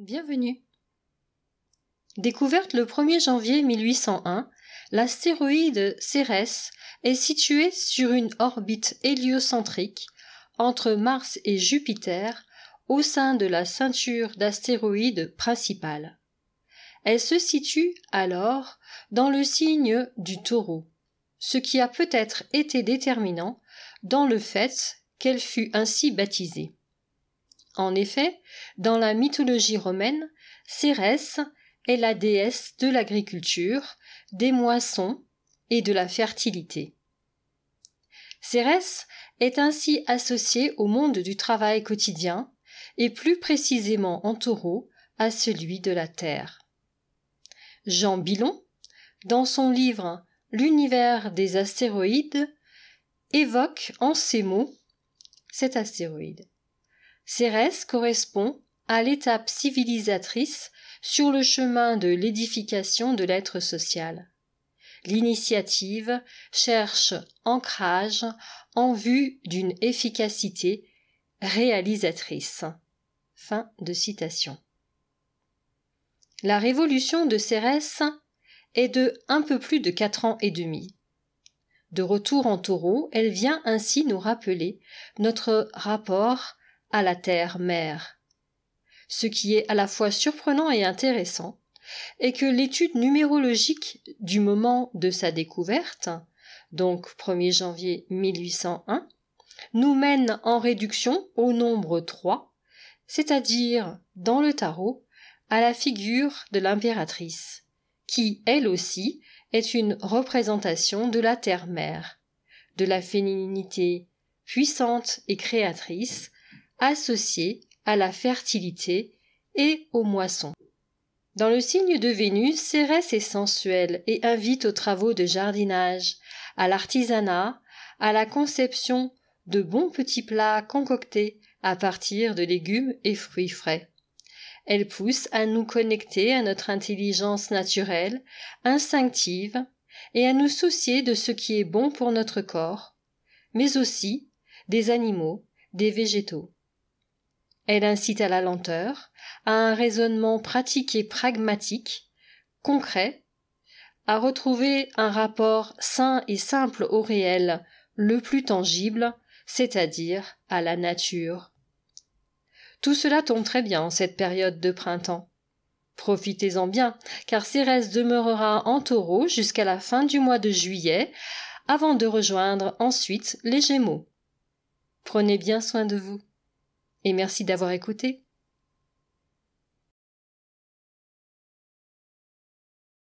Bienvenue. Découverte le 1er janvier 1801, l'astéroïde Cérès est situé sur une orbite héliocentrique entre Mars et Jupiter au sein de la ceinture d'astéroïdes principale. Elle se situe alors dans le signe du Taureau, ce qui a peut-être été déterminant dans le fait qu'elle fut ainsi baptisée. En effet, dans la mythologie romaine, Cérès est la déesse de l'agriculture, des moissons et de la fertilité. Cérès est ainsi associée au monde du travail quotidien et plus précisément en Taureau à celui de la terre. Jean Billon, dans son livre L'univers des astéroïdes, évoque en ces mots cet astéroïde. Cérès correspond à l'étape civilisatrice sur le chemin de l'édification de l'être social. L'initiative cherche ancrage en vue d'une efficacité réalisatrice. Fin de citation. La révolution de Cérès est de un peu plus de 4 ans et demi. De retour en Taureau, elle vient ainsi nous rappeler notre rapport à la Terre-Mère. Ce qui est à la fois surprenant et intéressant est que l'étude numérologique du moment de sa découverte, donc 1er janvier 1801, nous mène en réduction au nombre 3, c'est-à-dire, dans le tarot, à la figure de l'impératrice, qui, elle aussi, est une représentation de la Terre-Mère, de la féminité puissante et créatrice, associée à la fertilité et aux moissons. Dans le signe de Vénus, Cérès est sensuelle et invite aux travaux de jardinage, à l'artisanat, à la conception de bons petits plats concoctés à partir de légumes et fruits frais. Elle pousse à nous connecter à notre intelligence naturelle, instinctive, et à nous soucier de ce qui est bon pour notre corps, mais aussi des animaux, des végétaux. Elle incite à la lenteur, à un raisonnement pratique et pragmatique, concret, à retrouver un rapport sain et simple au réel, le plus tangible, c'est-à-dire à la nature. Tout cela tombe très bien en cette période de printemps. Profitez-en bien, car Cérès demeurera en Taureau jusqu'à la fin du mois de juillet, avant de rejoindre ensuite les Gémeaux. Prenez bien soin de vous. Et merci d'avoir écouté.